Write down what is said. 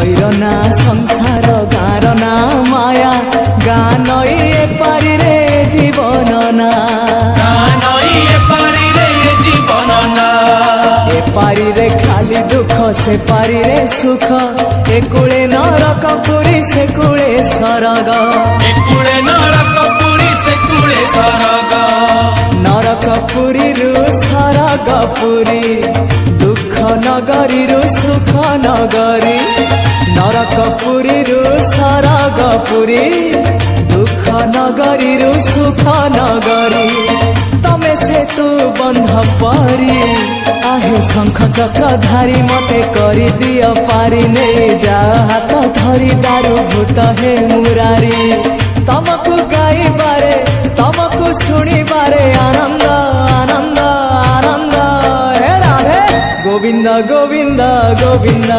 নৈর না সংসার গাঁর না মায়া গাঁ নই এপারি রে জীবন না এপারি রে খালি দুঃখ সে পারি রে সুখ একুলে নরক পুরী সে কুলে স্বর্গ নরক পুরীরু স্বর্গ পুরী দুঃখ নগরীরু সুখ নগরী নরক পুরীরু স্বর্গ পুরী দুঃখ নগরীরু সুখ নগরী तमे से तू बंध परी आहे शंख चक्र धारी मते करी दियो पारी नहीं जा हाथ धरी दारू भूत हे मुरारी तमको गाई बारे तमको सुनी बारे आनंद आनंद आनंद हे राधे गोविंद गोविंद गोविंद।